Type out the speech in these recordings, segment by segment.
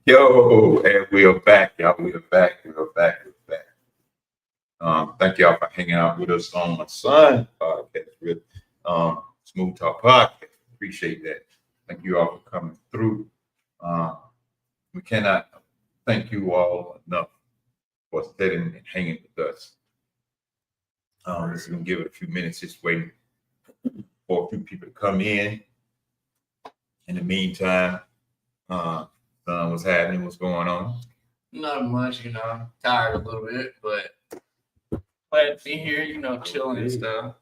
Yo, and we're back, y'all. We're back. Thank y'all for hanging out with us on my son podcast with Smooth Talk Podcast. Appreciate that. Thank you all for coming through. We cannot thank you all enough for sitting and hanging with us. Just gonna give it a few minutes, just waiting for a few people to come in. In the meantime, what's happening? What's going on? Not much, tired a little bit, but glad to be here, chilling and stuff.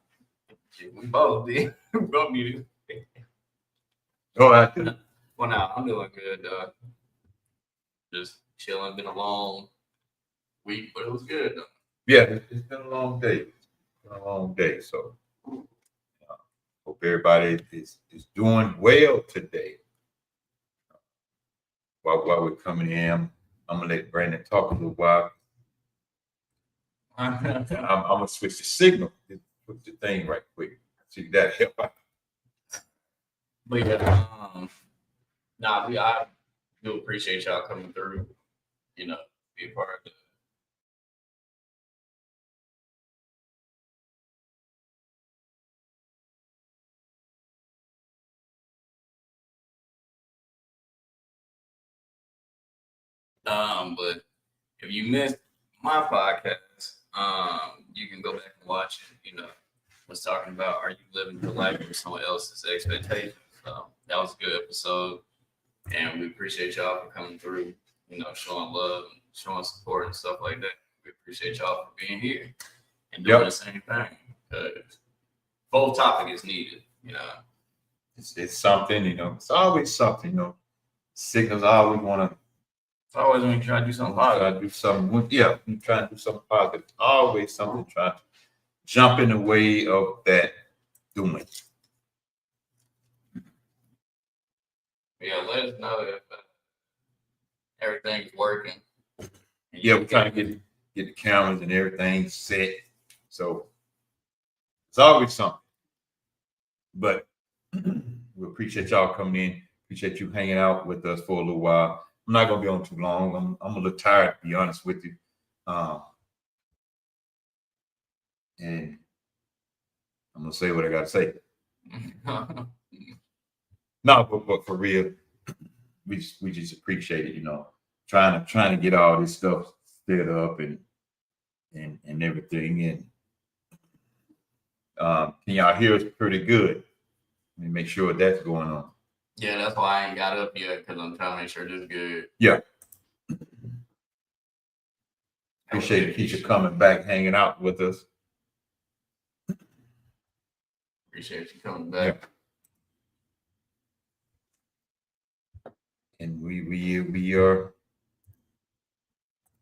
We both did. We both needed it. Oh, I do. Well, now I'm doing good. Just chilling. Been a long week, but it was good though. Yeah, it's been a long day. So hope everybody is doing well today. While we're coming in, I'm gonna let Brandon talk a little while. I'm gonna switch the signal. Put the thing right quick. See that help out. But yeah, I do appreciate y'all coming through. Be a part of it. But if you missed my podcast, you can go back and watch it. Was talking about, are you living your life with someone else's expectations? That was a good episode, and we appreciate y'all for coming through. Showing love, and showing support, and stuff like that. We appreciate y'all for being here and doing the same thing, because both topic is needed. It's something. It's always something. Signals always want to. Always when you try to do something positive. Try to do something. Yeah, you trying to do something positive. Always something trying to jump in the way of that doing. Yeah, let us know if everything's working. Yeah, we're trying to get the cameras and everything set. So it's always something. But we appreciate y'all coming in. Appreciate you hanging out with us for a little while. I'm not gonna be on too long. I'm a little tired, to be honest with you. And I'm gonna say what I gotta say. No, but for real, we just appreciate it, trying to get all this stuff set up and everything. And can y'all hear us pretty good? Let me make sure that's going on. Yeah, that's why I ain't got up yet, because I'm trying to make sure this is good. Yeah. Appreciate Keisha coming back, hanging out with us. Appreciate you coming back. Yeah. And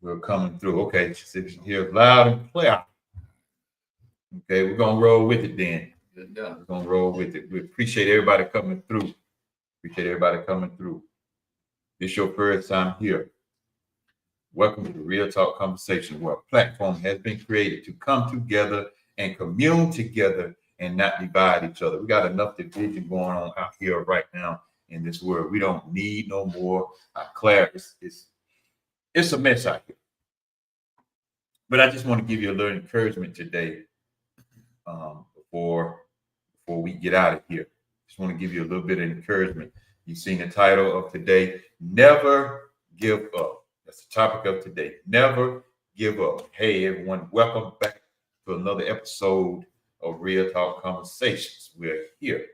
we're coming through. Okay, she said she hears loud and clear. Okay, we're gonna roll with it then. Good job. We're gonna roll with it. We appreciate everybody coming through. This your first time here. Welcome to the Real Talk Conversation, where a platform has been created to come together and commune together and not divide each other. We got enough division going on out here right now in this world. We don't need no more clarity. It's a mess out here. But I just want to give you a little encouragement today before before we get out of here. Just want to give you a little bit of encouragement. You've seen the title of today, Never Give Up. That's the topic of today. Never give up. Hey, everyone, welcome back to another episode of Real Talk Conversations. We're here.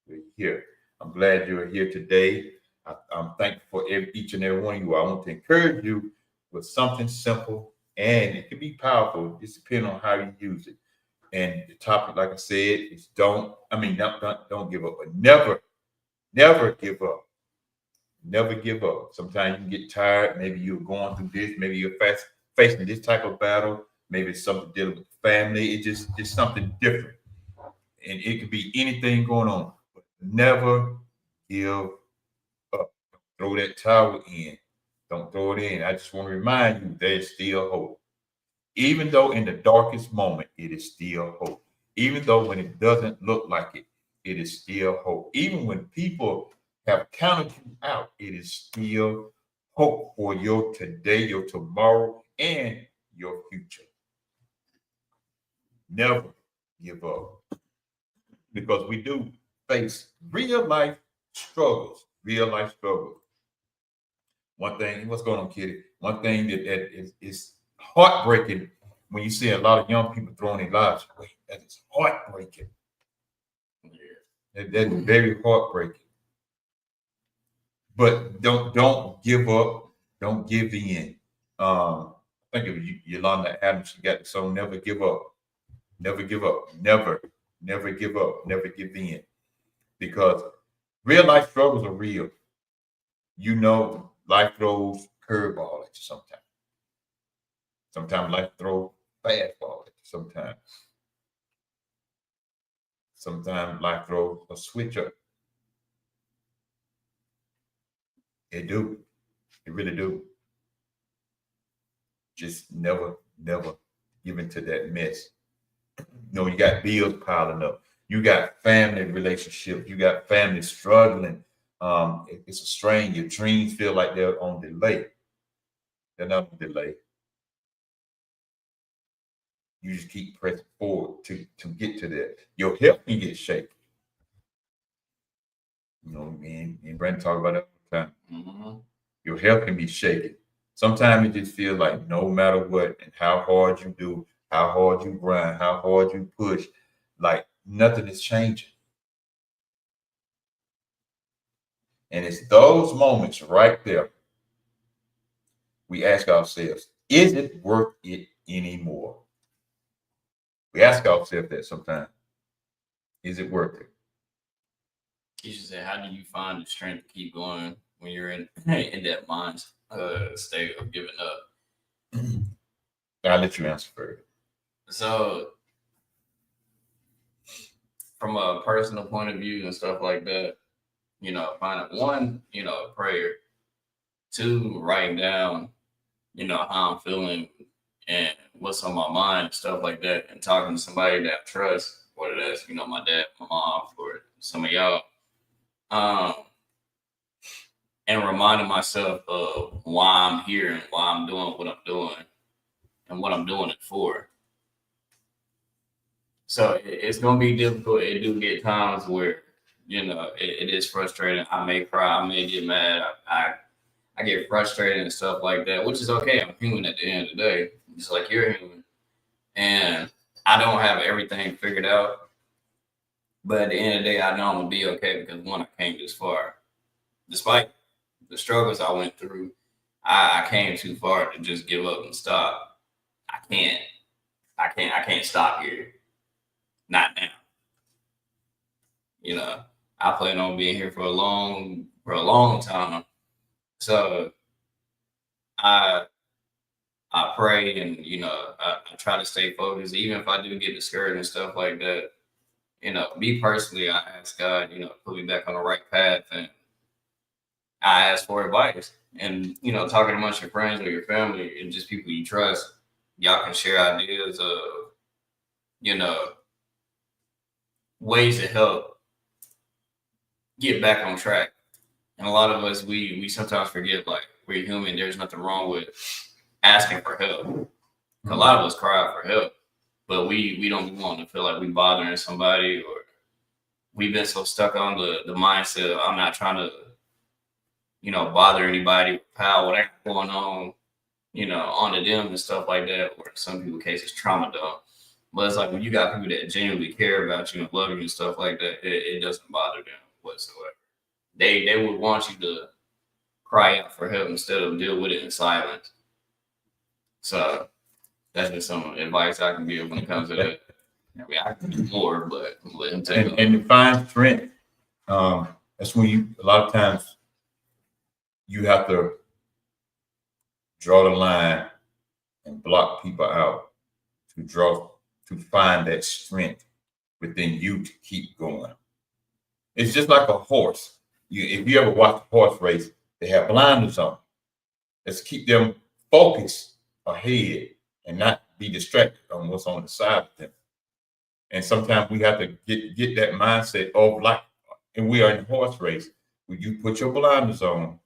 We're here. I'm glad you're here today. I'm thankful for each and every one of you. I want to encourage you with something simple, and it can be powerful. Just depending on how you use it. And the topic, like I said, is don't give up, but never give up. Never give up. Sometimes you can get tired. Maybe you're going through this. Maybe you're facing this type of battle. Maybe it's something dealing with family. It's just something different. And it could be anything going on. But never give up. Don't throw that towel in. Don't throw it in. I just want to remind you there's still hope. Even though in the darkest moment, it is still hope. Even though when it doesn't look like it, it is still hope. Even when people have counted you out, it is still hope for your today, your tomorrow, and your future. Never give up. Because we do face real life struggles. Real life struggles. One thing, what's going on, Kitty? One thing that is heartbreaking when you see a lot of young people throwing their lives away. That is heartbreaking. Yeah. That's very heartbreaking. But don't give up. Don't give in. I think of Yolanda Adams. She got the song "Never Give Up." Never give up. Never give up. Never give in. Because real life struggles are real. You know, life throws curveball at you sometimes. Sometimes life throws fastball at you sometimes. Sometimes life throws a switch up. It do. It really do. Just never give into that mess. You know, you got bills piling up. You got family relationships. You got family struggling. It's a strain. Your dreams feel like they're on delay. They're not on delay. You just keep pressing forward to get to that. Your health can get shaky. You know, me and Brandon talk about that all the time. Mm-hmm. Your health can be shaky. Sometimes it just feels like no matter what and how hard you do, how hard you grind, how hard you push, like nothing is changing. And it's those moments right there we ask ourselves, is it worth it anymore? We ask ourselves that sometimes. Is it worth it? You should say, how do you find the strength to keep going when you're in that mind state of giving up? I'll let you answer first. So, from a personal point of view and stuff like that, you know, find one, you know, prayer. Two, writing down, you know, how I'm feeling and what's on my mind and stuff like that, and talking to somebody that I trust, whether that's, you know, my dad, my mom, or some of y'all. And reminding myself of why I'm here and why I'm doing what I'm doing and what I'm doing it for. So it's going to be difficult. It do get times where, you know, it is frustrating. I may cry. I may get mad. I get frustrated and stuff like that, which is okay. I'm human at the end of the day, just like you're human. And I don't have everything figured out. But at the end of the day, I know I'm going to be okay because, one, I came this far. Despite the struggles I went through, I came too far to just give up and stop. I can't stop here. Not now. You know, I plan on being here for a long time. So I pray and, you know, I try to stay focused, even if I do get discouraged and stuff like that. You know, me personally, I ask God, you know, put me back on the right path, and I ask for advice. And, you know, talking amongst your friends or your family and just people you trust, y'all can share ideas of, you know, ways to help get back on track. And a lot of us, we sometimes forget, like, we're human. There's nothing wrong with asking for help. A lot of us cry out for help, but we don't want to feel like we bothering somebody or, we've been so stuck on the mindset of I'm not trying to, bother anybody with power, whatever going on, onto them and stuff like that, or in some people's cases trauma dump. But it's like when you got people that genuinely care about you and love you and stuff like that, it doesn't bother them whatsoever. They would want you to cry out for help instead of deal with it in silence. So that's just some advice I can give when it comes to that. I mean, I can do more, but let him take and to find strength, that's when a lot of times you have to draw the line and block people out to find that strength within you to keep going. It's just like a horse. If you ever watch a horse race, they have blinders on. Let's keep them focused ahead and not be distracted on what's on the side of them. And sometimes we have to get that mindset of like, and we are in a horse race, where you put your blinders on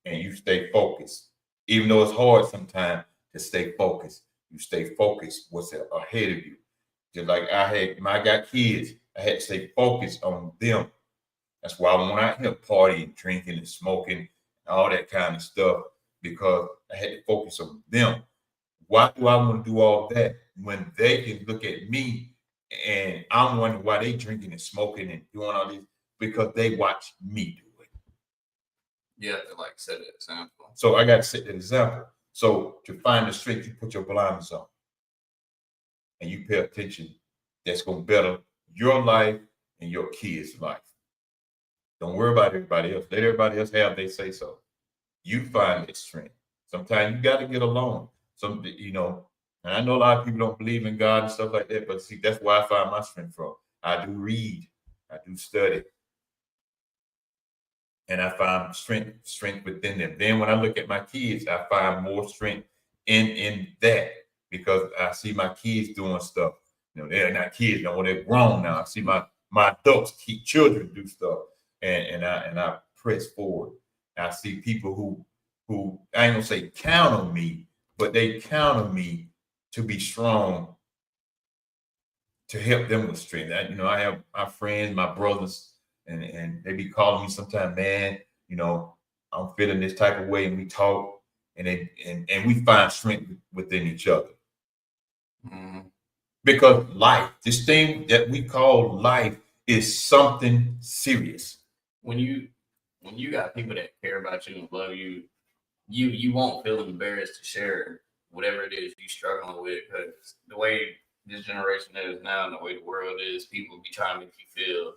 and you stay focused. Even though it's hard sometimes to stay focused, you stay focused what's ahead of you. Just like when I got kids, I had to stay focused on them. That's why I'm out here partying, drinking, and smoking, and all that kind of stuff, because I had to focus on them. Why do I want to do all that when they can look at me and I'm wondering why they drinking and smoking and doing all this? Because they watch me do it. You have to like set an example. So I got to set the example. So to find the strength, you put your blinders on and you pay attention. That's going to better your life and your kids' life. Don't worry about everybody else. Let everybody else have they say so. You find that strength. Sometimes you got to get alone. And I know a lot of people don't believe in God and stuff like that, but see, that's where I find my strength from. I do read, I do study, and I find strength within them. Then when I look at my kids, I find more strength in that, because I see my kids doing stuff. They're not kids no more, they're grown now. I see my adults keep children do stuff, and I press forward. I see people who I ain't gonna say count on me, but they count on me to be strong, to help them with strength. I have my friends, my brothers, and they be calling me sometimes, man, I'm feeling this type of way, and we talk, and we find strength within each other. Mm-hmm. Because life, this thing that we call life, is something serious. When you got people that care about you and love you, you won't feel embarrassed to share whatever it is you struggling with, because the way this generation is now and the way the world is, people be trying to make you feel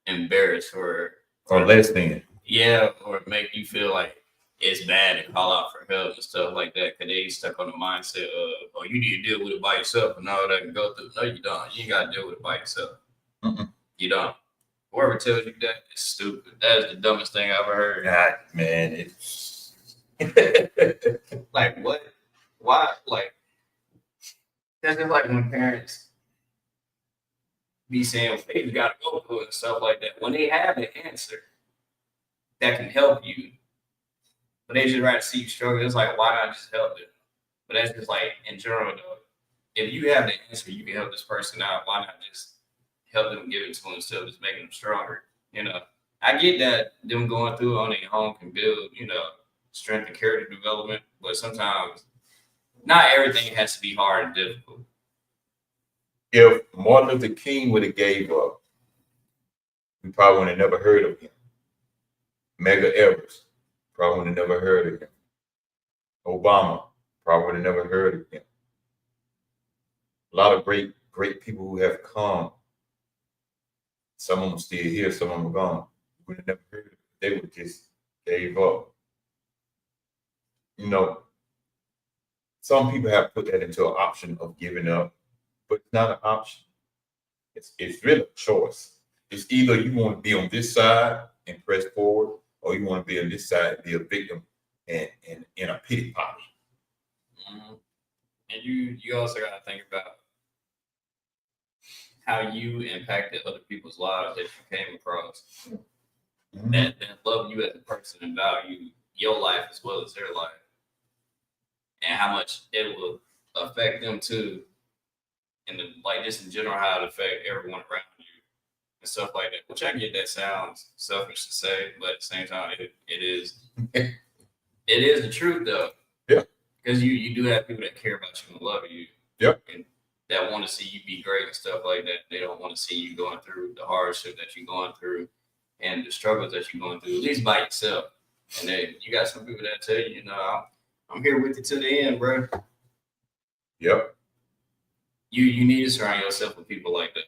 embarrassed or less than. Yeah, or make you feel like it's bad to call out for help and stuff like that, because they stuck on the mindset of, oh, you need to deal with it by yourself and all that can go through. No, you don't. You ain't got to deal with it by yourself. You don't. Whoever tells you that is stupid. That is the dumbest thing I've ever heard. God, man, it's like what? Why? Like that's just like when parents be saying, "Hey, you gotta go through it" and stuff like that. When they have an answer that can help you, but they just rather see you struggle. It's like, why not just help them? But that's just like in general, though. If you have the answer, you can help this person out. Why not just help them, give it to them instead of just making them stronger? I get that them going through on their own can build, strength and character development, but sometimes not everything has to be hard and difficult. If Martin Luther King would have gave up, we probably would have never heard of him. Medgar Evers, probably would have never heard of him. Obama, probably would have never heard of him. A lot of great people who have come. Some of them still here, some of them are gone. We would have never heard of them. They would just gave up. Some people have put that into an option of giving up, but it's not an option. It's really a choice. It's either you want to be on this side and press forward, or you want to be on this side and be a victim and in a pity party. Mm-hmm. And you also got to think about how you impacted other people's lives that you came across, that love you as a person and value your life as well as their life, and how much it will affect them too, and just in general how it affect everyone around you. and stuff like that. Which I get that sounds selfish to say, but at the same time, it is it is the truth though. Yeah. Because you do have people that care about you and love you. Yep. And that want to see you be great and stuff like that. They don't want to see you going through the hardship that you're going through and the struggles that you're going through, at least by yourself. And then you got some people that tell you, you know, I'm here with you to the end, bro. Yep. You need to surround yourself with people like that.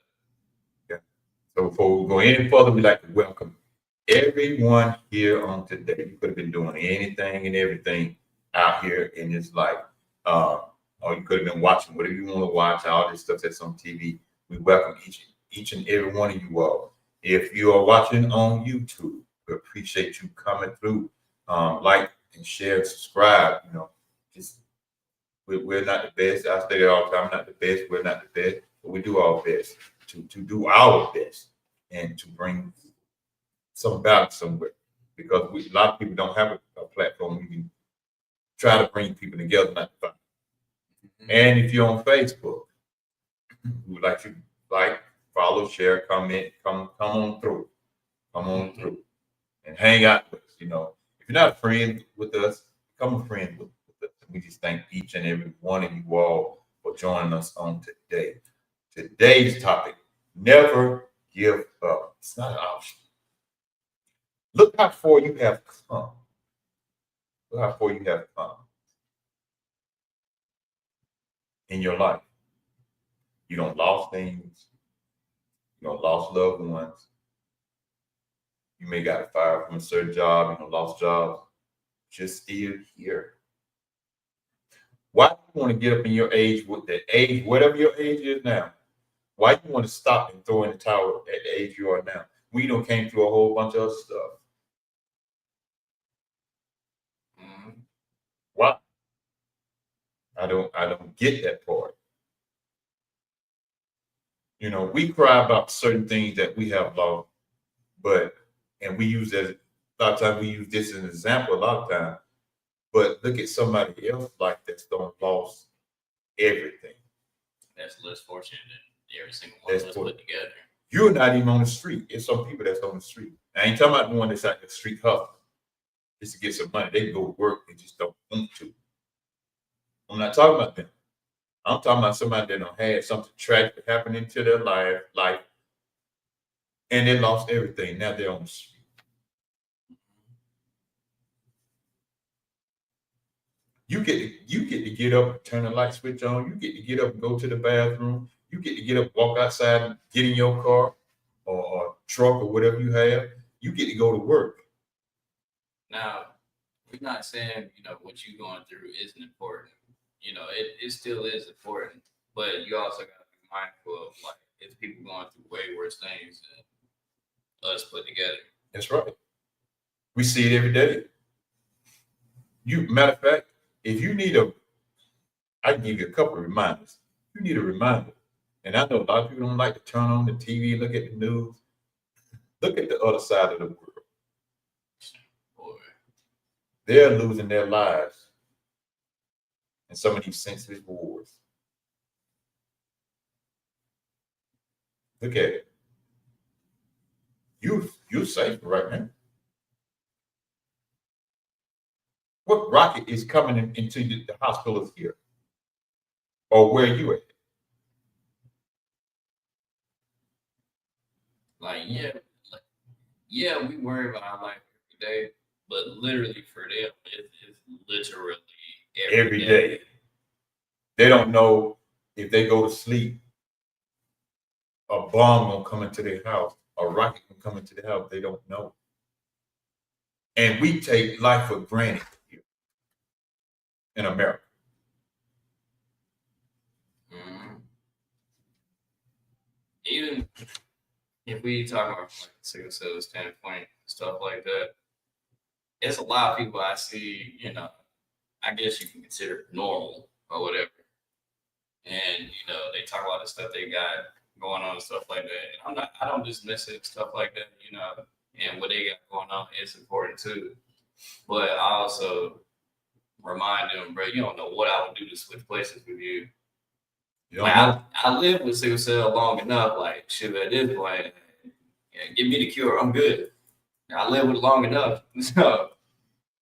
Yeah. So before we go any further, we'd like to welcome everyone here on today. You could have been doing anything and everything out here in this life. Or you could have been watching whatever you want to watch, all this stuff that's on TV. We welcome each and every one of you all. If you are watching on YouTube, we appreciate you coming through. Like and share, subscribe. You know, just we're not the best. I say that all the time. Not the best. We're not the best, but we do our best to do our best and to bring some balance somewhere. Because a lot of people don't have a platform. We can try to bring people together, not to fight. And if you're on Facebook, we would like you like, follow, share, comment, come on through. Come on through and hang out with us. You know, if you're not a friend with us, become a friend with us. We just thank each and every one of you all for joining us on today. Today's topic, never give up. It's not an option. Look how far you have come. Look how far you have come in your life. You don't lost things. You don't lost loved ones. You may got fired from a certain job. You don't lost jobs. Just still here. Why do you want to get up in your age with the age, whatever your age is now? Why do you want to stop and throw in the towel at the age you are now? We don't came through a whole bunch of other stuff. Why? I don't get that part. You know, we cry about certain things that we have lost, and we use as a lot of times we use this as an example a lot of times. But look at somebody else like that's don't lost everything. That's less fortunate than every single one of us put together. You're not even on the street. It's some people that's on the street. I ain't talking about the one that's at the street hustle just to get some money. They can go to work, they just don't want to. I'm not talking about them. I'm talking about somebody that don't had something tragic happening to their life, and they lost everything. Now they're on the street. You get to get up, turn the light switch on. You get to get up and go to the bathroom. You get to get up, walk outside, and get in your car or truck or whatever you have. You get to go to work. Now, we're not saying, you know, what you're going through isn't important. You know, it still is important, but you also got to be mindful of, like, it's people going through way worse things than us put together. That's right. We see it every day. Matter of fact, if you need I can give you a couple of reminders. You need a reminder. And I know a lot of people don't like to turn on the TV, look at the news. Look at the other side of the world. Boy. They're losing their lives in some of these senseless wars. Look at it. You're safe right now. What rocket is coming into the hospitals here? Or where are you at? Yeah, we worry about our life every day, but literally for them, it's literally every day. They don't know if they go to sleep, a bomb will come into their house, a rocket will come into their house. They don't know. And we take life for granted here in America. Mm-hmm. Even if we talk about like sickle cell standpoint, stuff like that, it's a lot of people I see, you know, I guess you can consider normal or whatever. And, you know, they talk about the stuff they got going on and stuff like that. And I don't dismiss it, stuff like that, you know, and what they got going on is important too. But I also remind them, bro, you don't know what I would do to switch places with you. Like, I lived with sickle cell long enough, like, shit, at this point, Yeah, give me the cure. I'm good. I live with it long enough. So,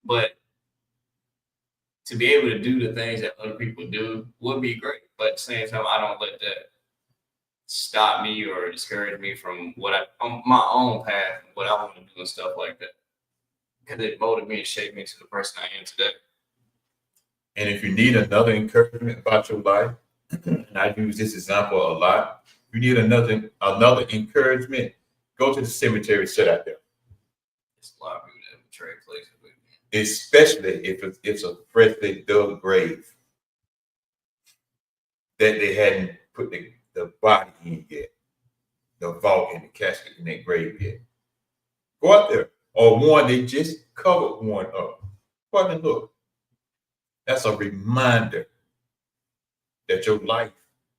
but to be able to do the things that other people do would be great. But at the same time, I don't let that stop me or discourage me from what on my own path, what I want to do and stuff like that. Because it molded me and shaped me to the person I am today. And if you need another encouragement about your life, and I use this example a lot, you need another encouragement, go to the cemetery, sit out there. It's a lot of people that would trade places with me. Especially if it's a freshly dug grave that they hadn't put the body in yet, the vault and the casket in that grave yet. Go out there. Or one, they just covered one up. Go out and look. That's a reminder that your life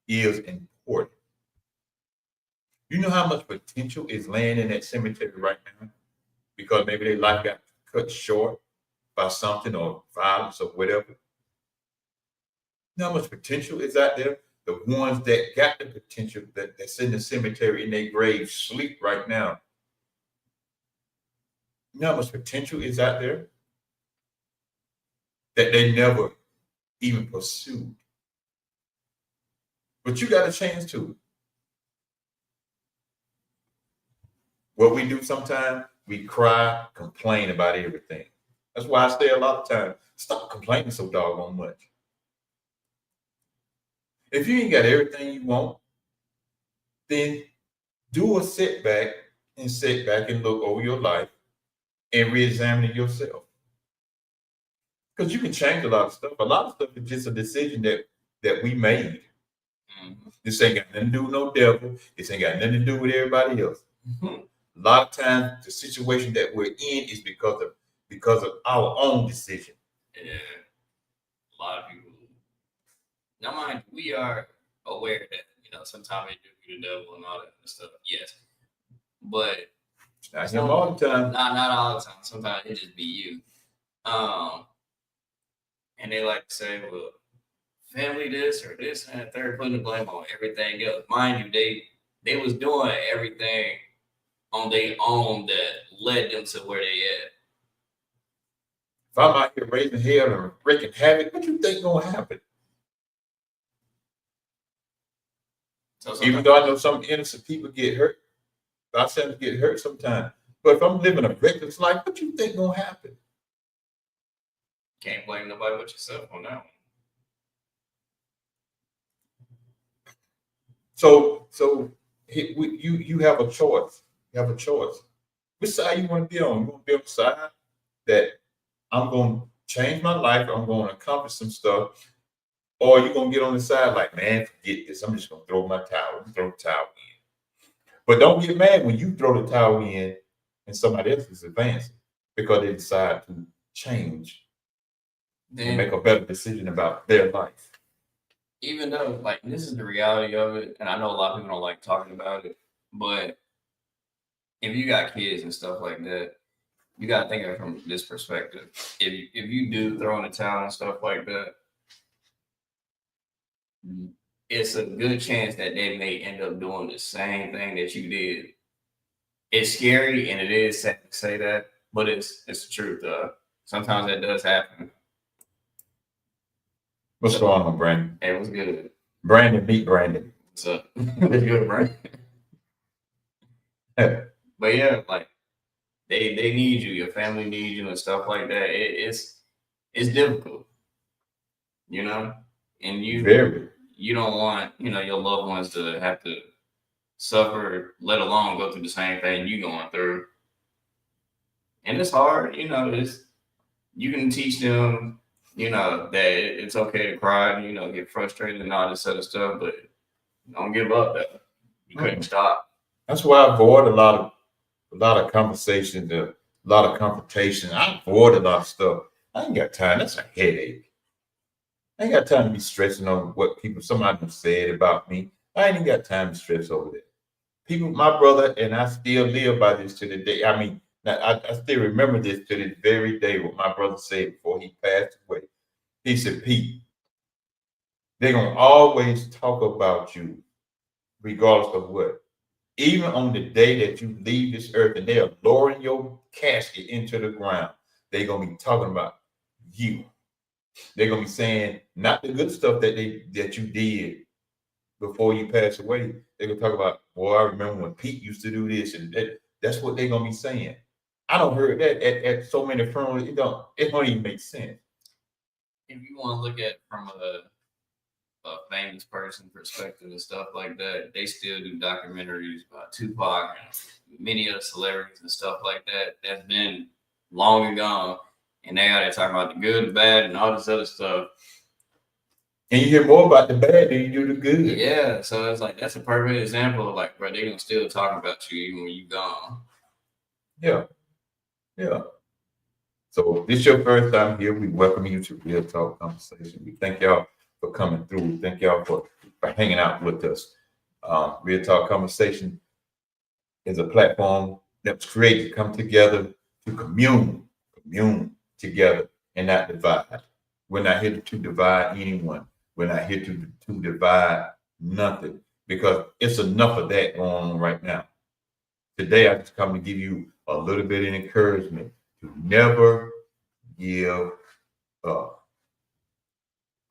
is important. You know how much potential is laying in that cemetery right now? Because maybe their life got cut short by something or violence or whatever. You know how much potential is out there? The ones that got the potential that's in the cemetery in their grave sleep right now. You know how much potential is out there that they never even pursued. But you got a chance to. What we do sometimes, we cry, complain about everything. That's why I say a lot of times, stop complaining so doggone much. If you ain't got everything you want, then do a sit back and look over your life and re-examine yourself. Because you can change a lot of stuff. A lot of stuff is just a decision that we made. Mm-hmm. This ain't got nothing to do with no devil. This ain't got nothing to do with everybody else. Mm-hmm. A lot of times the situation that we're in is because of our own decision. Yeah. A lot of people. Now, mind you, we are aware that, sometimes they do be the devil and all that stuff. Yes. But Not him all the time. Not all the time. Sometimes it just be you. And they like to say, well, family this or this and that, they're putting the blame on everything else. Mind you, they was doing everything on their own that led them to where they at. If I'm out here raising hell and wreaking havoc, what you think gonna happen? So even though I know some innocent people get hurt, I say them get hurt sometimes. But if I'm living a reckless life, what you think gonna happen? Can't blame nobody but yourself on that one. So you have a choice. You have a choice. Which side you want to be on? You want to be on the side that I'm going to change my life, I'm going to accomplish some stuff, or you going to get on the side like, man, forget this. I'm just going to throw my towel. Throw the towel in. But don't get mad when you throw the towel in and somebody else is advancing because they decide to change and make a better decision about their life. Even though, like, this is the reality of it, and I know a lot of people don't like talking about it, but if you got kids and stuff like that, you got to think of it from this perspective. If you do throw in the towel and stuff like that, it's a good chance that they may end up doing the same thing that you did. It's scary and it is sad to say that, but it's the truth. Sometimes that does happen. What's going on, Brandon? Hey, what's good? Brandon, meet Brandon. What's up? What's good, Brandon? But yeah, like they need you, your family needs you and stuff like that. It's difficult, and you don't want, your loved ones to have to suffer, let alone go through the same thing you going through. And it's hard, you can teach them, that it's okay to cry, get frustrated and all this other stuff, but don't give up though. You couldn't stop. That's why I avoid a lot of conversations, a lot of confrontation. I avoid a lot of stuff. I ain't got time. That's a headache. I ain't got time to be stressing on what somebody said about me. I ain't even got time to stress over that. People, my brother, and I still live by this to the day. I mean, I still remember this to this very day, what my brother said before he passed away. He said, Pete, they're going to always talk about you, regardless of what. Even on the day that you leave this earth and they are lowering your casket into the ground, they're gonna be talking about you. They're gonna be saying not the good stuff that you did before you pass away. They're gonna talk about, boy, I remember when Pete used to do this, and that's what they're gonna be saying. I don't heard that at so many funerals. It don't even make sense. If you want to look at from a famous person perspective and stuff like that, they still do documentaries about Tupac and many other celebrities and stuff like that. That's been long and gone. And they are talking about the good, the bad, and all this other stuff. And you hear more about the bad than you do the good. Yeah, so it's like that's a perfect example of like, bro, they're gonna still talk about you even when you're gone. Yeah. Yeah. So if this is your first time here, we welcome you to Real Talk Conversation. We thank y'all for coming through. We thank y'all for hanging out with us. Real Talk Conversation is a platform that was created to come together to commune together and not divide. We're not here to divide anyone. We're not here to divide nothing, because it's enough of that going on right now. Today, I just come to give you a little bit of encouragement to never give up.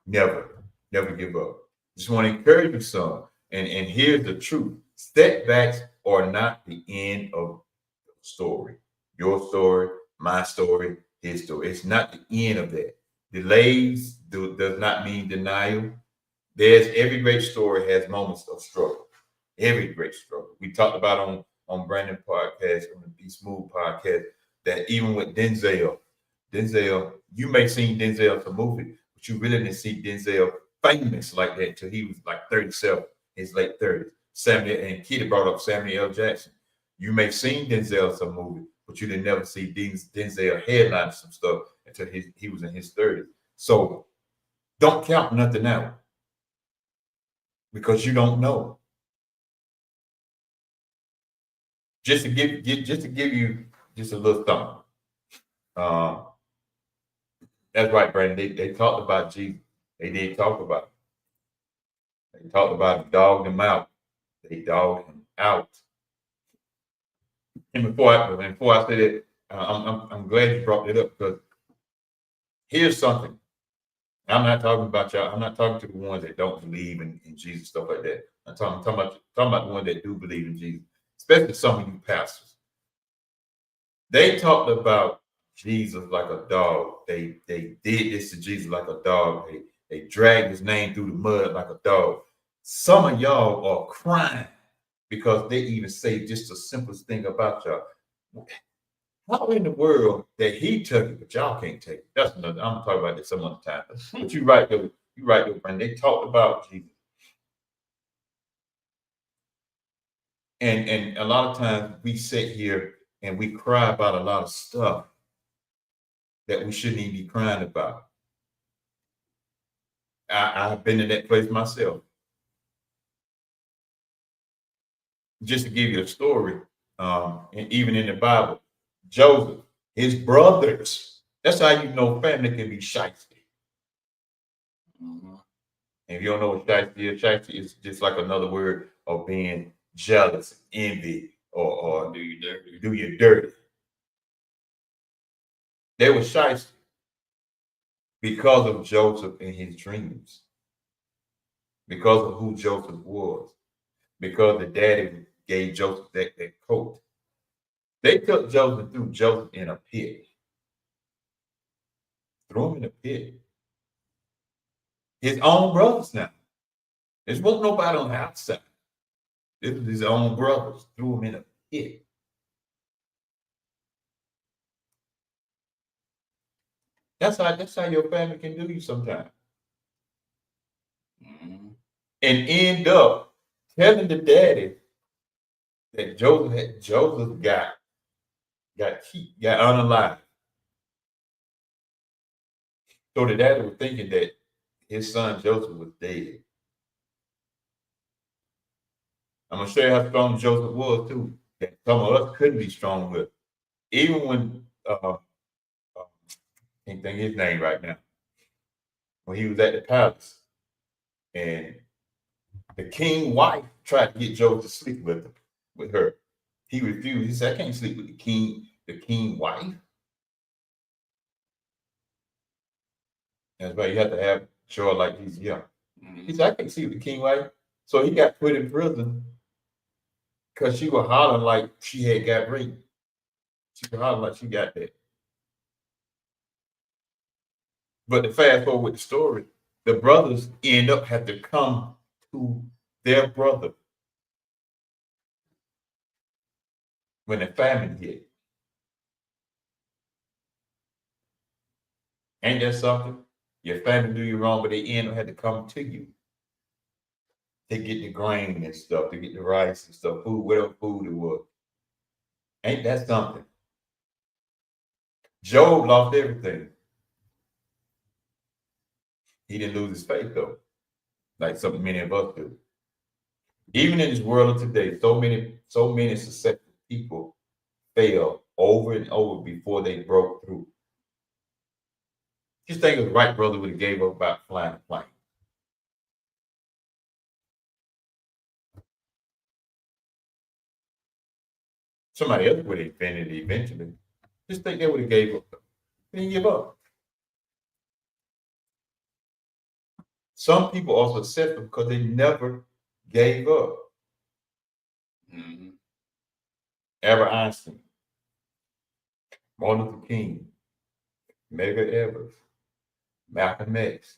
Never give up. Just want to encourage you some. And here's the truth. Setbacks are not the end of the story. Your story, my story, his story. It's not the end of that. Delays does not mean denial. Every great story has moments of struggle. Every great struggle. We talked about on Brandon podcast, on the Be Smooth podcast, that even with Denzel, you may see Denzel as a movie, but you really didn't see Denzel famous like that till he was like 37, his late 30s. Samuel, and Kitty brought up Samuel L. Jackson. You may see Denzel as a movie, but you didn't never see Denzel headline some stuff until he was in his 30s. So don't count nothing out, because you don't know. Just to give you just a little thumb. That's right, Brandon. They talked about Jesus. They did talk about it. They talked about it, dogged him out. They dogged him out. And before I say that, I'm glad you brought that up, because here's something. I'm not talking about y'all. I'm not talking to the ones that don't believe in Jesus, stuff like that. I'm talking about the ones that do believe in Jesus, especially some of you pastors. They talked about Jesus like a dog. They did this to Jesus like a dog. They dragged his name through the mud like a dog. Some of y'all are crying because they even say just the simplest thing about y'all. How in the world that he took it, but y'all can't take it? That's another. I'm gonna talk about this some other time. But you're right, though. You're right, though, friend. They talked about Jesus, and a lot of times we sit here and we cry about a lot of stuff that we shouldn't even be crying about. I've been in that place myself. Just to give you a story, and even in the Bible, Joseph, his brothers. That's how you know family can be shiesty. Mm-hmm. And if you don't know what shiesty is just like another word of being jealous, envy, or do you dirty. Do you dirty. They were shiesty because of Joseph and his dreams, because of who Joseph was, because the daddy gave Joseph that coat. They took Joseph and threw Joseph in a pit. Threw him in a pit. His own brothers now. There wasn't nobody on the outside. This was his own brothers. Threw him in a pit. That's how your family can do you sometimes. Mm-hmm. And end up telling the daddy that Joseph got unalive. So the daddy was thinking that his son Joseph was dead. I'm gonna show you how strong Joseph was too. That some of us couldn't be strong with. Even when can't think of his name right now. When he was at the palace, and the king's wife tried to get Joseph to sleep with him. with her. He refused. He said, I can't sleep with the king wife. That's why you have to have sure like he's young. He said, I can't sleep with the king wife. So he got put in prison because she was hollering like she had got raped. She was hollering like she got that. But to fast forward with the story, the brothers end up had to come to their brother when the famine hit. Ain't that something? Your family do you wrong, but they end up had to come to you. They get the grain and stuff, to get the rice and stuff, food, whatever food it was. Ain't that something? Job lost everything. He didn't lose his faith though, like something many of us do. Even in this world of today, so many successful people fail over and over before they broke through. Just think if Wright brother would have gave up about flying a plane. Somebody else would have invented it eventually. Just think they would have gave up. They didn't give up. Some people are successful because they never gave up. Mm-hmm. Albert Einstein, Martin Luther King, Medgar Evers, Malcolm X.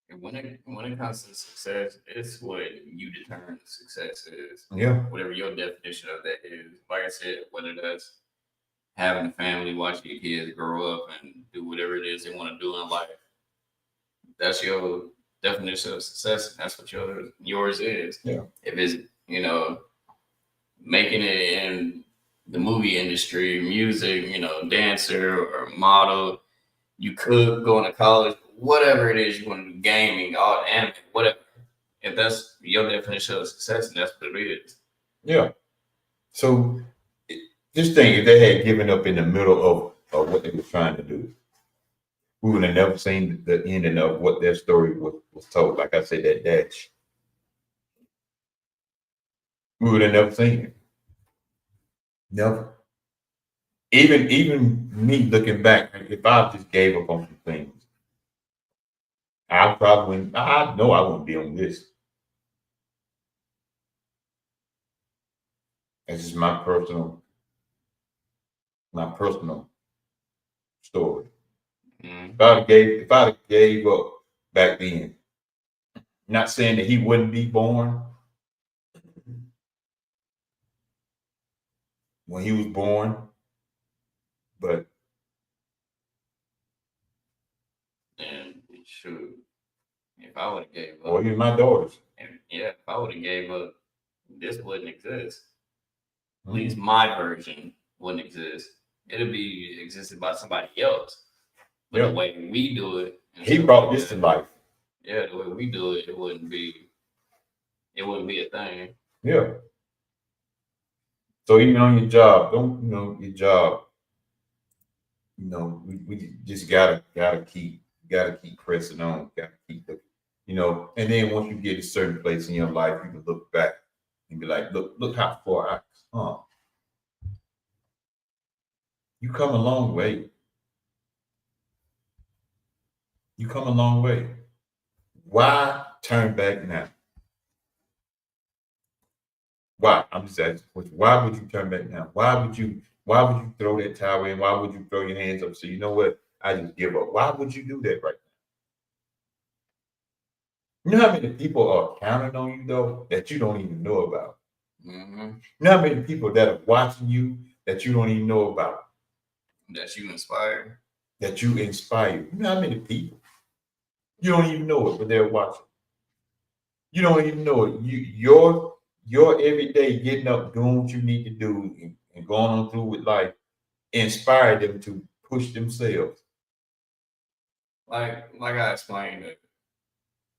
And when it comes to success, it's what you determine success is. Yeah. Whatever your definition of that is. Like I said, whether that's having a family, watching your kids grow up and do whatever it is they want to do in life. That's your definition of success, and that's what yours is. Yeah. If it's, making it in the movie industry, music, dancer or model, you could go into college, whatever it is you want to do, gaming, all anime, whatever. If that's your definition of success, and that's what it is. Yeah. So just think if they had given up in the middle of what they were trying to do, we would have never seen the ending of what their story was told. Like I said, that dash. We would have never seen it. Never. Even me looking back, if I just gave up on some things, I probably wouldn't, I know I wouldn't be on this. That's just my personal story. Mm-hmm. If I gave up back then, not saying that he wouldn't be born when he was born, but And shoot, if I would have gave up, or even my daughters. if I would have gave up, this wouldn't exist. At least my version wouldn't exist. It'd be existed by somebody else. But the way we do it, he brought this to life. Yeah, the way we do it, it wouldn't be a thing. Yeah. So even on your job, your job, we just gotta keep pressing on, gotta keep looking, and then once you get a certain place in your life, you can look back and be like, look how far I come. You come a long way. You come a long way. Why turn back now? Why? I'm just asking. Why would you turn back now? Why would you throw that towel in? Why would you throw your hands up? So you know what? I just give up. Why would you do that right now? You know how many people are counting on you though that you don't even know about? Mm-hmm. You know how many people that are watching you that you don't even know about? That you inspire. That you inspire. You know how many people? You don't even know it, but they're watching. You don't even know it. Your every day getting up, doing what you need to do, and going on through with life, inspire them to push themselves. Like I explained to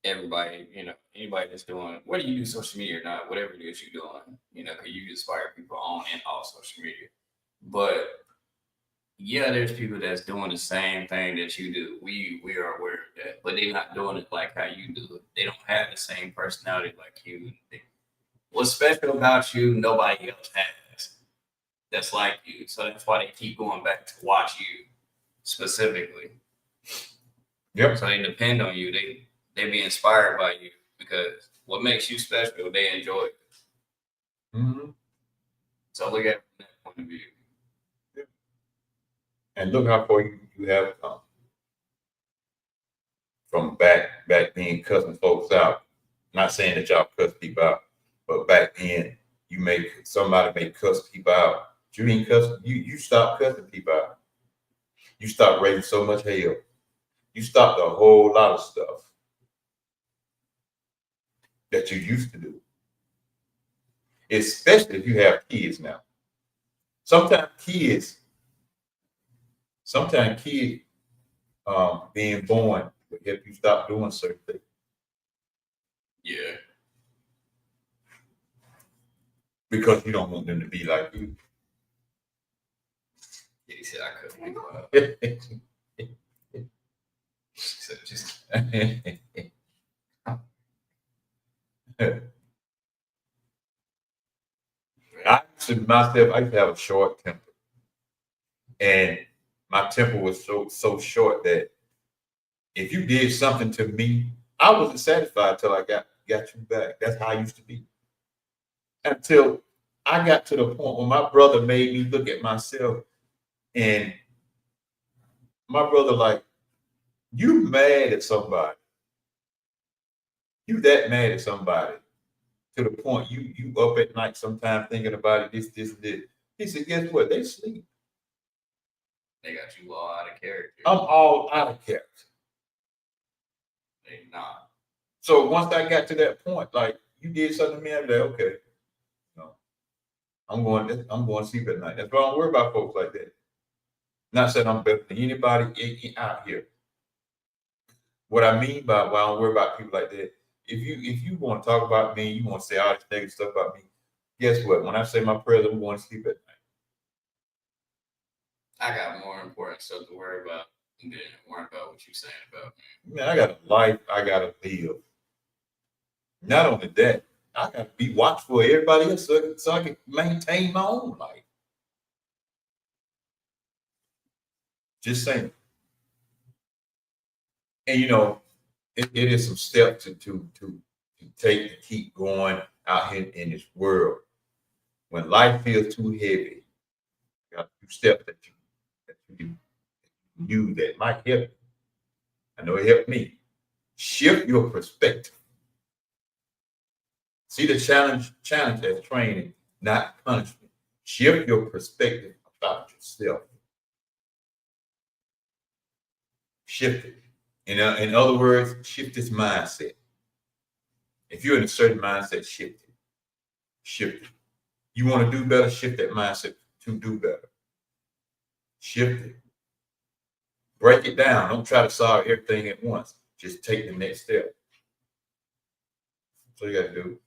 everybody, anybody that's doing, whether you do social media or not, whatever it is you're doing, because you inspire people on and off social media. But yeah, there's people that's doing the same thing that you do. We are aware of that, but they're not doing it like how you do it. They don't have the same personality like you. what's special about you, nobody else has. That's like you. So that's why they keep going back to watch you specifically. Yep. So they depend on you. They be inspired by you because what makes you special, they enjoy it. Mm-hmm. So look at it from that point of view. And look how far you have come from back being cussing folks out. Not saying that y'all cuss people out, but back then somebody may cuss people out. You didn't cuss. You stopped cussing people out. You stopped raising so much hell. You stopped a whole lot of stuff that you used to do. Especially if you have kids now. Sometimes kids being born will help you stop doing certain things. Yeah. Because you don't want them to be like you. Yeah, he said I couldn't. So just I used to have a short temper. And my temper was so short that if you did something to me, I wasn't satisfied till I got you back. That's how I used to be. Until I got to the point where my brother made me look at myself, and my brother like, you mad at somebody. You that mad at somebody to the point you up at night sometimes thinking about it, this, and this. He said, guess what? They sleep. they got you all out of character. I'm all out of character. They not. So once I got to that point, like you did something to me, I'm like, okay, no, I'm going to sleep at night. That's why I don't worry about folks like that. Not saying I'm better than anybody out here. What I mean by why I don't worry about people like that, if you want to talk about me, you want to say all this negative stuff about me, guess what? When I say my prayers, I'm going to sleep at night. I got more important stuff to worry about than worry about what you're saying about me. Man, I got a life I got to live. Not only that, I got to be watchful of everybody else so I can maintain my own life. Just saying. And it is some steps to take to keep going out here in this world. When life feels too heavy, you got a few steps that you can use that might help you. I know it helped me. Shift your perspective. See the challenge as training, not punishment. Shift your perspective about yourself. Shift it. In other words, shift this mindset. If you're in a certain mindset, shift it. Shift it. You want to do better, shift that mindset to do better. Shift it. Break it down. Don't try to solve everything at once. Just take the next step. That's all you got to do.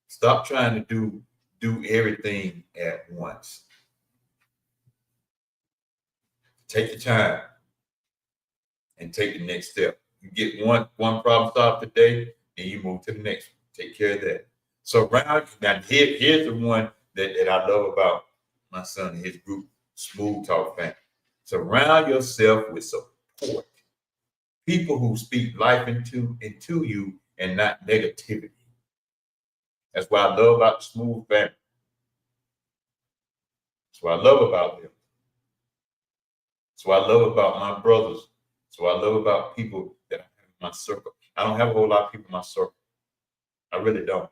Stop trying to do everything at once. Take your time and take the next step. You get one problem solved today, and you move to the next one. Take care of that. So here's the one that I love about my son and his group, Smooth Talk Family. Surround yourself with support. People who speak life into you and not negativity. That's what I love about the Smooth Family. That's what I love about them. That's what I love about my brothers. That's what I love about people that I have in my circle. I don't have a whole lot of people in my circle. I really don't.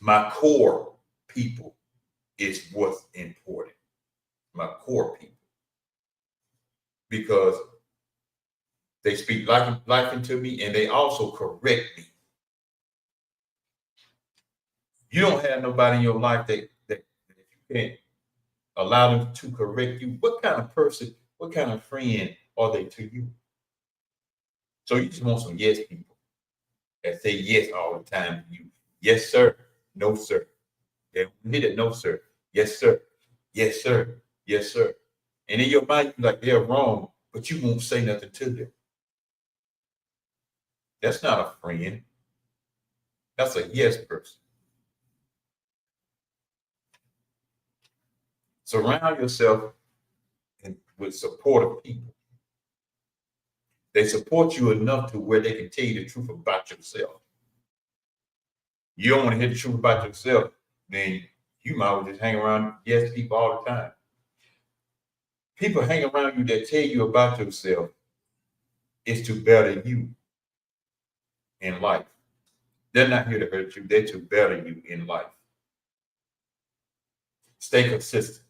My core people is what's important. My core people. Because they speak life into me and they also correct me. You don't have nobody in your life that you can't allow them to correct you. What kind of person, what kind of friend are they to you? So you just want some yes people that say yes all the time to you. Yes, sir. No, sir. They hit it, no, sir. Yes, sir. Yes, sir. Yes, sir. And in your mind, you're like they're wrong, but you won't say nothing to them. That's not a friend. That's a yes person. Surround yourself with supportive people. They support you enough to where they can tell you the truth about yourself. You don't want to hear the truth about yourself, then you might well just hang around yes people all the time. People hang around you that tell you about yourself is to better you in life. They're not here to hurt you, they're to better you in life. Stay consistent.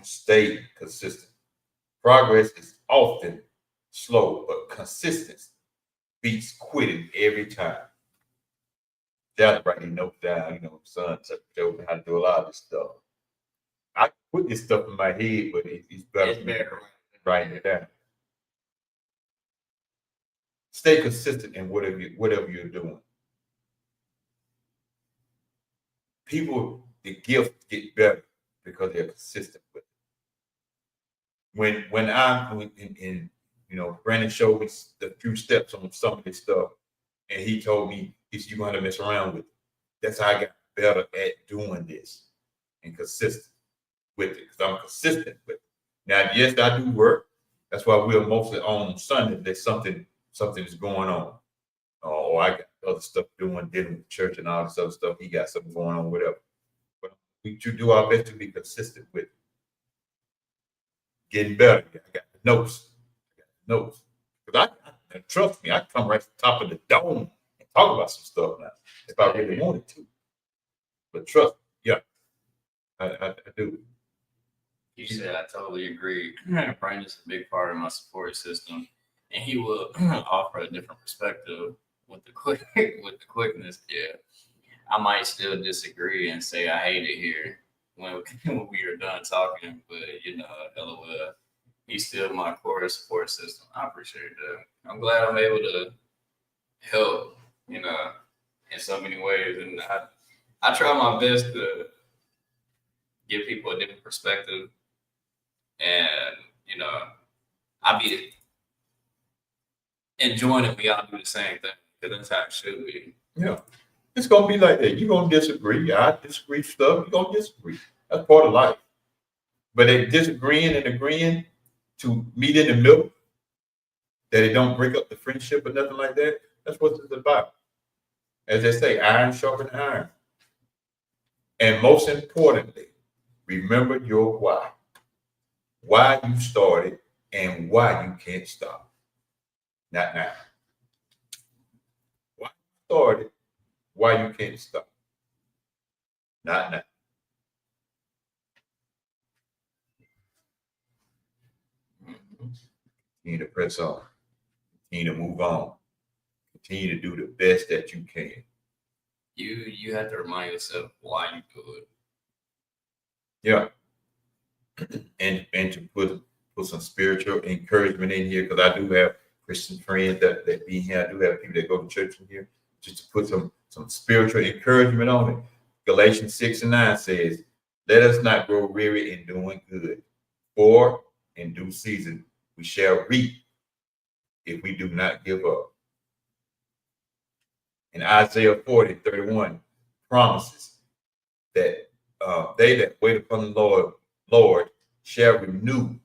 Stay consistent. Progress is often slow, but consistency beats quitting every time. That's writing notes down, son showed me how to do a lot of this stuff. I put this stuff in my head, but it's better for me writing it down. Stay consistent in whatever you're doing. People, the gift get better because they're consistent with it. When Brandon showed me the few steps on some of this stuff, and he told me you're going to mess around with it. That's how I got better at doing this and consistent with it because I'm consistent with it. Now, yes, I do work. That's why we're mostly on Sunday. There's something is going on. Or I got other stuff dealing with church and all this other stuff. He got something going on, whatever. But we should do our best to be consistent with it. Getting better. I got the notes. Because I trust me, I come right to the top of the dome and talk about some stuff now if I really wanted to. But trust me, yeah, I do. You said I totally agree. Brandon's a big part of my support system, and he will offer a different perspective with the quickness. Yeah, I might still disagree and say I hate it here when we are done talking, but LOL. He's still my core support system. I appreciate that. I'm glad I'm able to help, in so many ways, and I try my best to give people a different perspective. And, I be enjoying it. We all do the same thing because that's how it should be. Yeah. It's going to be like that. You're going to disagree. I disagree stuff. You're going to disagree. That's part of life. But they disagreeing and agreeing to meet in the middle, that it don't break up the friendship or nothing like that. That's what it's about. As they say, iron sharpens iron. And most importantly, remember your why. Why you started and why you can't stop. Not now. Why you started, why you can't stop. Not now. Continue to press on. Continue to move on. Continue to do the best that you can. You have to remind yourself why you do it. Yeah. And to put some spiritual encouragement in here, because I do have Christian friends that be here. I do have people that go to church in here, just to put some spiritual encouragement on it. Galatians 6:9 says, "Let us not grow weary in doing good, for in due season we shall reap if we do not give up." And Isaiah 40:31 promises that they that wait upon the Lord shall renew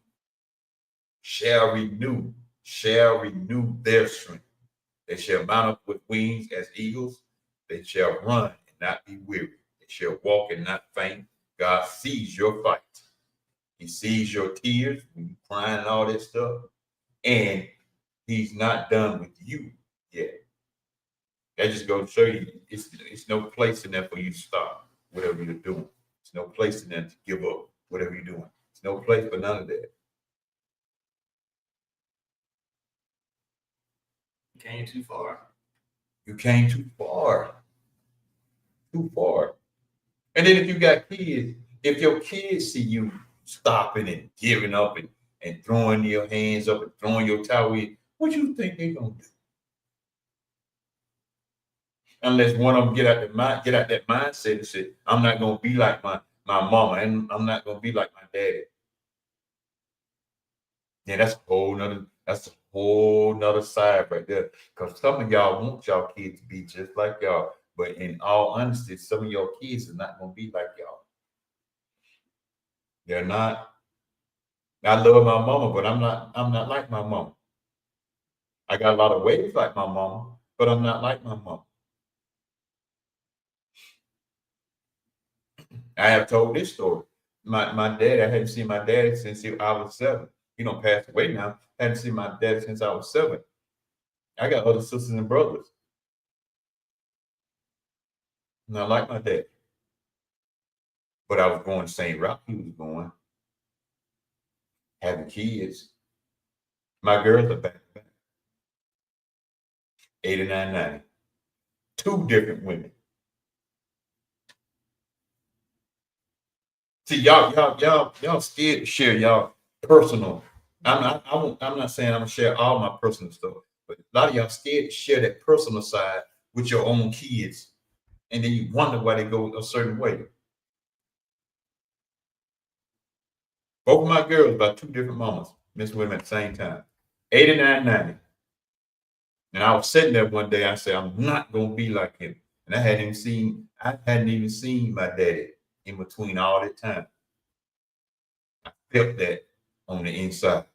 their strength. They shall mount up with wings as eagles. They shall run and not be weary. They shall walk and not faint. God sees your fight. He sees your tears when you're crying and all that stuff. And he's not done with you yet. That just goes to show you it's no place in there for you to stop whatever you're doing. It's no place in there to give up whatever you're doing. It's no place for none of that. You came too far. You came too far. Too far. And then if you got kids, if your kids see you stopping and giving up and throwing your hands up and throwing your towel in, what you think they're gonna do? Unless one of them get out that mindset and say, "I'm not gonna be like my mama, and I'm not gonna be like my daddy." Yeah, that's a whole nother side right there. Because some of y'all want y'all kids to be just like y'all. But in all honesty, some of your kids are not gonna be like y'all. They're not. I love my mama, but I'm not like my mama. I got a lot of ways like my mama, but I'm not like my mama. I have told this story. My dad, I hadn't seen my dad since I was 7. He don't pass away now. I hadn't seen my dad since I was 7. I got other sisters and brothers. Not like my dad. But I was going the same route he was going, having kids. My girls are back to back. 89, 90. 2 different women. See, y'all scared to share y'all personal. I'm not saying I'm gonna share all my personal stuff, but a lot of y'all scared to share that personal side with your own kids, and then you wonder why they go a certain way. Both of my girls by 2 different mamas, missed women at the same time. 89, 90. And I was sitting there one day, I said, I'm not gonna be like him. And I hadn't even seen my daddy in between all that time. I felt that on the inside.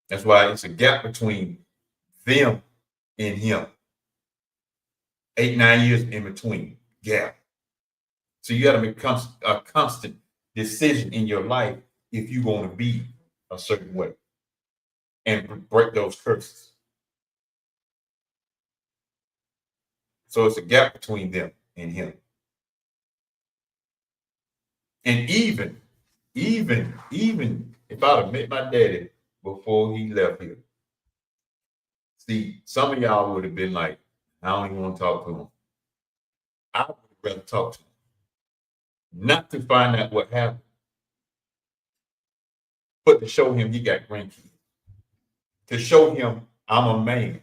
That's why it's a gap between them and him. 8, 9 years in between gap. So you got to make a constant decision in your life if you're going to be a certain way and break those curses. So it's a gap between them and him. And even if I'd have met my daddy before he left here, see, some of y'all would have been like, I don't even want to talk to him. I would rather talk to him. Not to find out what happened, but to show him he got grandkids. To show him I'm a man.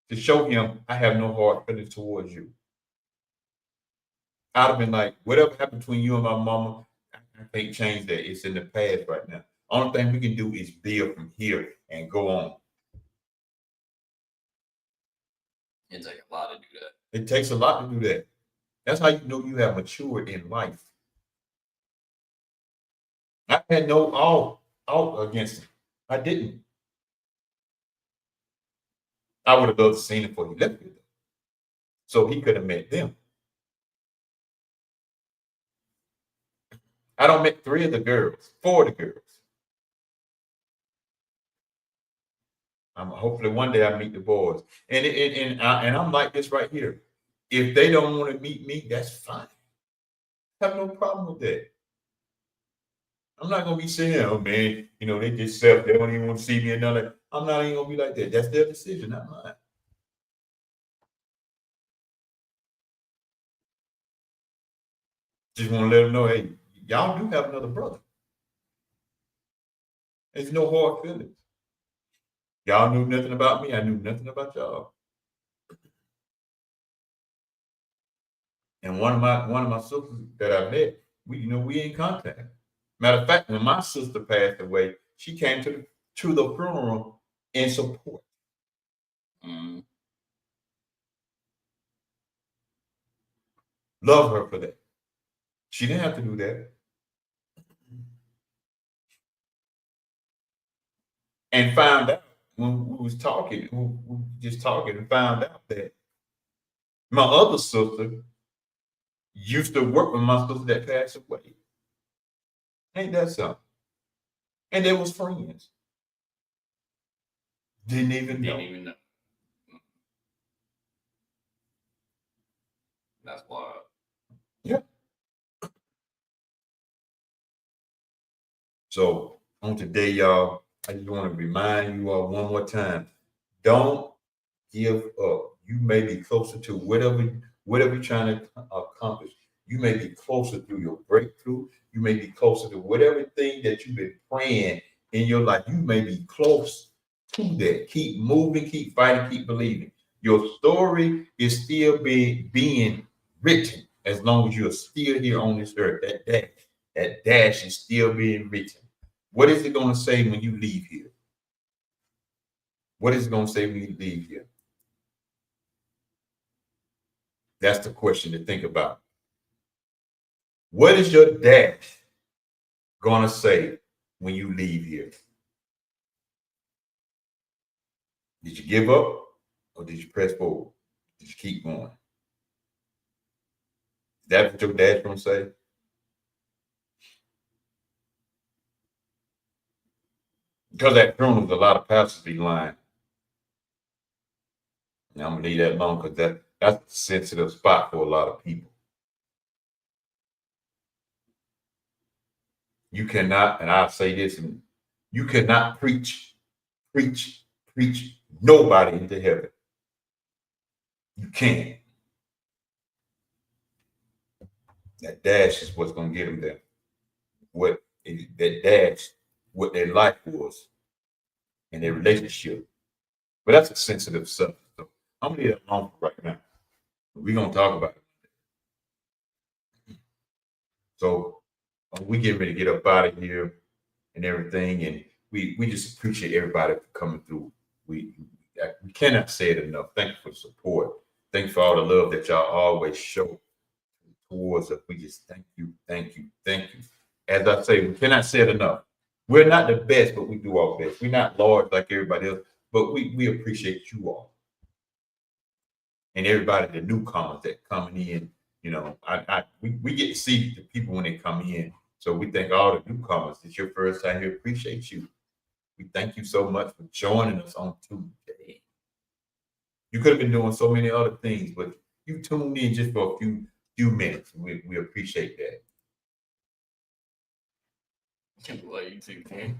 To show him I have no hard feelings towards you. I'd have been like, whatever happened between you and my mama, I can't change that. It's in the past right now. Only thing we can do is build from here and go on. It takes a lot to do that. It takes a lot to do that. That's how you know you have matured in life. I had no out against him. I didn't. I would have loved to seen it before he left me. So he could have met them. I don't met 3 of the girls, 4 of the girls. Hopefully one day I meet the boys. And I'm like this right here. If they don't want to meet me, that's fine. I have no problem with that. I'm not gonna be saying, oh man, they just self, they don't even want to see me another. I'm not even gonna be like that. That's their decision, not mine. Just want to let them know, hey, y'all do have another brother. There's no hard feelings. Y'all knew nothing about me. I knew nothing about y'all. And one of my sisters that I met, we in contact. Matter of fact, when my sister passed away, she came to the funeral in support. Love her for that. She didn't have to do that. And found out when we was talking, we were just talking, and found out that my other sister used to work with my sister that passed away. Ain't that something? And they was friends. Didn't even know. That's wild. Yeah. So on today, y'all, I just want to remind you all one more time: don't give up. You may be closer to whatever you're trying to accomplish. You may be closer to your breakthrough. You may be closer to whatever thing that you've been praying in your life. You may be close to that. Keep moving, keep fighting, keep believing. Your story is still being written as long as you're still here on this earth. That dash is still being written. What is it going to say when you leave here? What is it going to say when you leave here? That's the question to think about. What is your dash going to say when you leave here? Did you give up or did you press forward? Did you keep going? Is that what your dash going to say? Because at funerals, a lot of pastors be lying. And I'm going to leave that alone because that's a sensitive spot for a lot of people. You cannot, and I'll say this, and you cannot preach nobody into heaven. You can't. That dash is what's going to get them there. That dash, what their life was and their relationship. But that's a sensitive subject. So I'm going to leave that alone for right now. We're going to talk about it. So we get ready to get up out of here and everything. And we just appreciate everybody for coming through. We cannot say it enough. Thank you for the support. Thank you for all the love that y'all always show towards us. We just thank you. As I say, we cannot say it enough. We're not the best, but we do our best. We're not large like everybody else, but we appreciate you all. And everybody, the newcomers that coming in, you know, we get to see the people when they come in. So we thank all the newcomers. It's your first time here. Appreciate you. We thank you so much for joining us on Tuesday. You could have been doing so many other things, but you tuned in just for a few minutes. We appreciate that. Well, you too, man.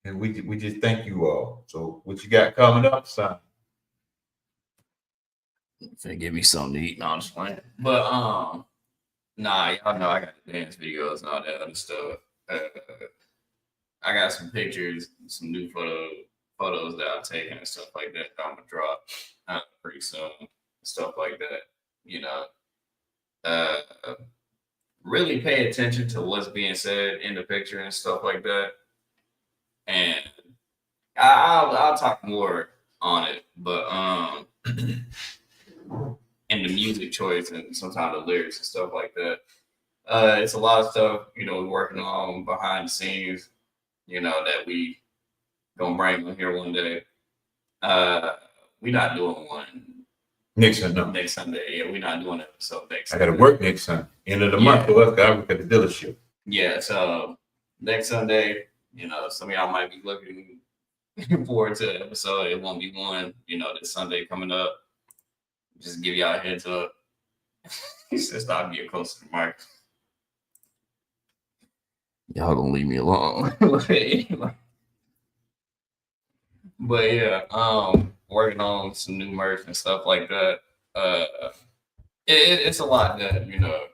And we just thank you all. So what you got coming up, son? Finna give me something to eat, no, I'm just playing. But nah, y'all know I got the dance videos and all that other stuff. I got some pictures, some new photos that I've taken and stuff like that I'm gonna drop pretty soon. Stuff like that, you know. Really pay attention to what's being said in the picture and stuff like that. And I'll talk more on it, but and the music choice and sometimes the lyrics and stuff like that. It's a lot of stuff, you know, we're working on behind the scenes, you know, that we gonna bring on here one day. We're not doing one next Sunday. Next Sunday, yeah, we're not doing it. So next I gotta work next Sunday. End of the month for us, I work at the dealership. Yeah, so next Sunday, you know, some of y'all might be looking forward to the episode. It won't be one, you know, this Sunday coming up. Just give y'all a heads up. He says, "Stop getting close to the mic." Y'all gonna leave me alone. But yeah, working on some new merch and stuff like that. It's a lot that, you know,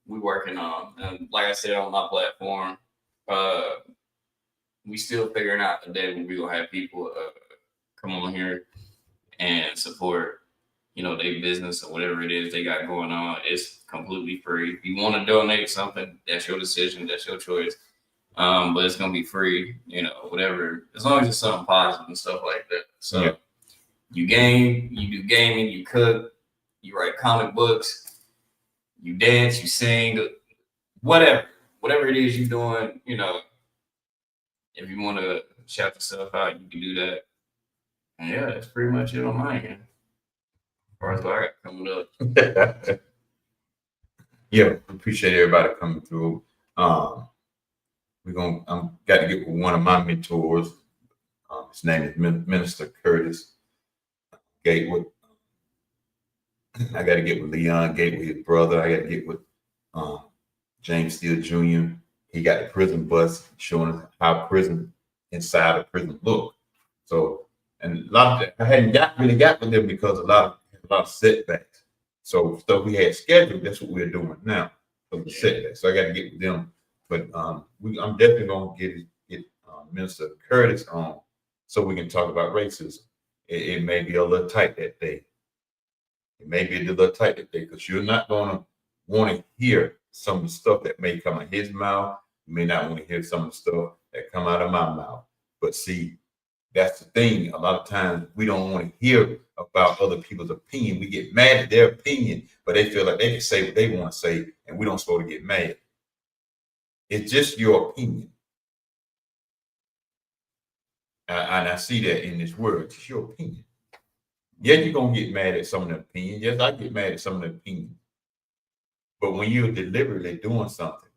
we working on. And like I said on my platform, we still figuring out the day when we gonna have people come on here and support, you know, their business or whatever it is they got going on. It's completely free. If you want to donate something, that's your decision, that's your choice. But it's gonna be free, you know, whatever, as long as it's something positive and stuff like that. So yeah. You game, you do gaming, you cook, you write comic books, you dance, you sing, whatever it is you're doing, you know, if you want to shout yourself out, you can do that. And yeah, that's pretty much it on my end. As far as what I got coming up. Yeah, appreciate everybody coming through. I'm got to get with one of my mentors. His name is Minister Curtis Gatewood. I got to get with Leon Gatewood, his brother. I got to get with James Steele Jr. He got the prison bus showing us how prison inside of prison look. So, and a lot of I hadn't really got with them because a lot of setbacks. So stuff we had scheduled, that's what we're doing now. So the setbacks. So I got to get with them. But I'm definitely gonna get Minister Curtis on so we can talk about racism. It may be a little tight that day. It may be a little tight that day because you're not gonna want to hear some of the stuff that may come out his mouth. You may not want to hear some of the stuff that come out of my mouth. But see, that's the thing. A lot of times we don't want to hear about other people's opinion. We get mad at their opinion, but they feel like they can say what they want to say, and we don't supposed to get mad. It's just your opinion. And I see that in this word. It's your opinion. Yeah, you're going to get mad at some of the opinions. Yes, I get mad at some of the opinions. But when you're deliberately doing something,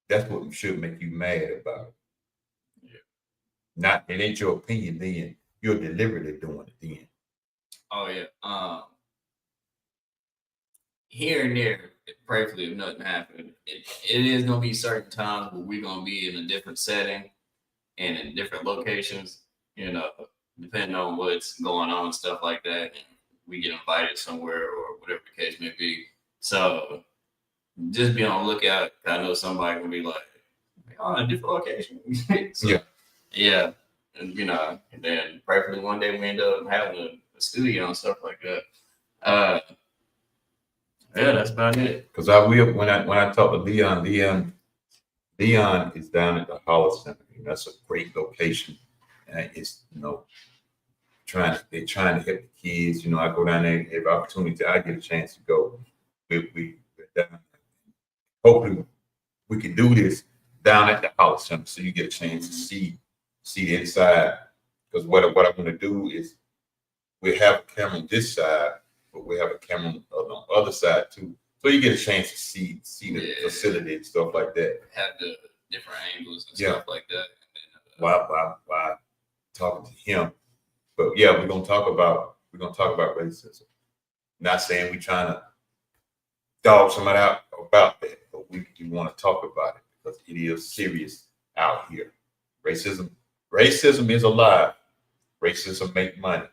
that's what should make you mad about it. Not, it ain't your opinion then. You're deliberately doing it then. Oh yeah. Here and there, prayerfully, if nothing happened, it is gonna be certain times where we're gonna be in a different setting and in different locations, depending on what's going on and stuff like that. And we get invited somewhere or whatever the case may be. So just be on the lookout. I know somebody will be like, on a different location. So, yeah. And and then prayerfully one day we end up having a studio and stuff like that. Yeah, that's about it. Because I will when I talk to Leon is down at the Hollis Center. That's a great location. And it's they're trying to help the kids. I go down there every opportunity I get a chance to go. We're down. Hopefully we can do this down at the Hollis Center so you get a chance to see the inside. Because what I'm going to do is we have a camera on this side, but we have a camera on the other side too. So you get a chance to see the facility and stuff like that. Have the different angles and stuff like that. While talking to him. But yeah, we're gonna talk about racism. Not saying we're trying to dog somebody out about that, but we want to talk about it because it is serious out here. Racism is alive. Racism make money.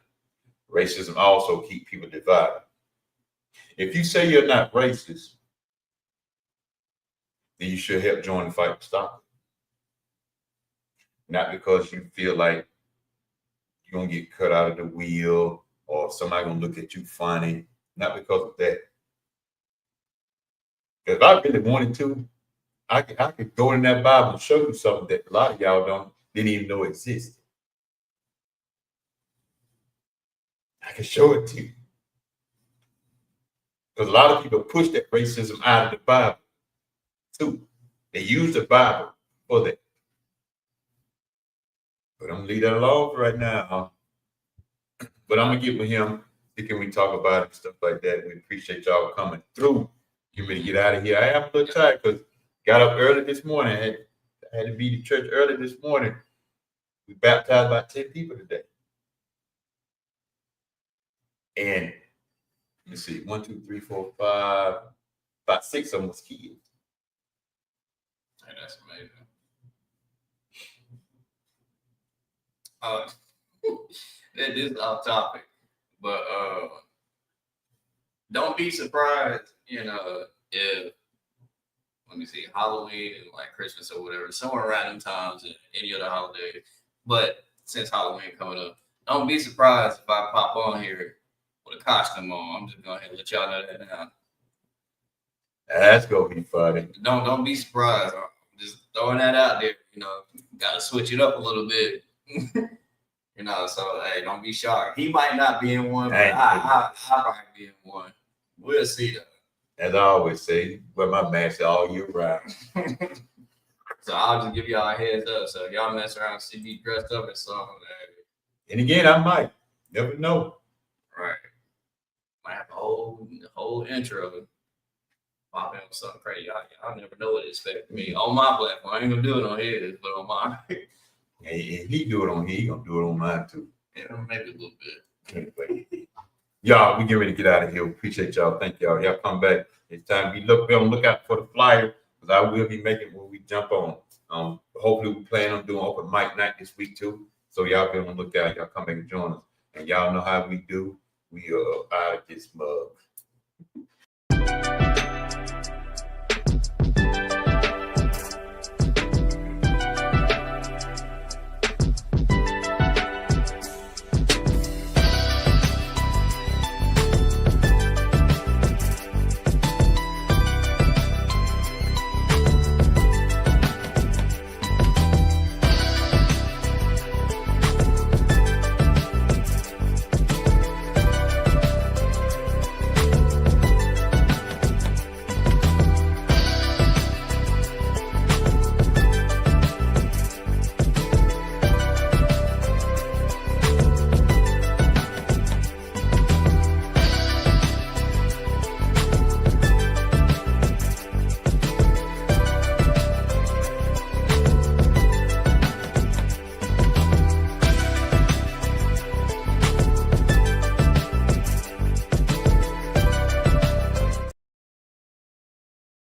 Racism also keep people divided. If you say you're not racist, then you should help join the fight to stop it. Not because you feel like you're gonna get cut out of the wheel or somebody gonna look at you funny. Not because of that. If I really wanted to, I could go in that Bible and show you something that a lot of y'all didn't even know existed. I can show it to you. Because a lot of people push that racism out of the Bible too. They use the Bible for that. But I'm gonna leave that alone right now. But I'm gonna get with him. Can we talk about it and stuff like that? We appreciate y'all coming through. Get me to get out of here. I am a little tired because got up early this morning. I had to be to church early this morning. We baptized about 10 people today. And let's see, 1, 2, 3, 4, 5, about 6 of them was kids. Hey, that's amazing. That is off topic, but don't be surprised, if let me see, Halloween and like Christmas or whatever, somewhere around them times and any other holiday. But since Halloween coming up, don't be surprised if I pop on here with a costume on. I'm just going ahead and let y'all know that now. That's gonna be funny. Don't be surprised. I'm just throwing that out there. Gotta switch it up a little bit. So hey, don't be shocked. He might not be in one, but I might be in one. We'll see though. As I always say, wear my mask all year round. So I'll just give y'all a heads up. So if y'all mess around and see me dressed up in something. And again, I might. Never know. Right. Might have a whole intro. Pop in with something crazy. Y'all never know what to expect me on my platform. I ain't gonna do it on his, but on mine. If he do it on here, he gonna do it on mine too. Yeah, maybe a little bit. Anyway, y'all, we get ready to get out of here. Appreciate y'all. Thank y'all. Y'all come back. It's time we be on the lookout for the flyer because I will be making when we jump on. Hopefully we plan on doing open mic night this week too. So y'all be on the lookout. Y'all come back and join us. And y'all know how we do. We are out of this mug.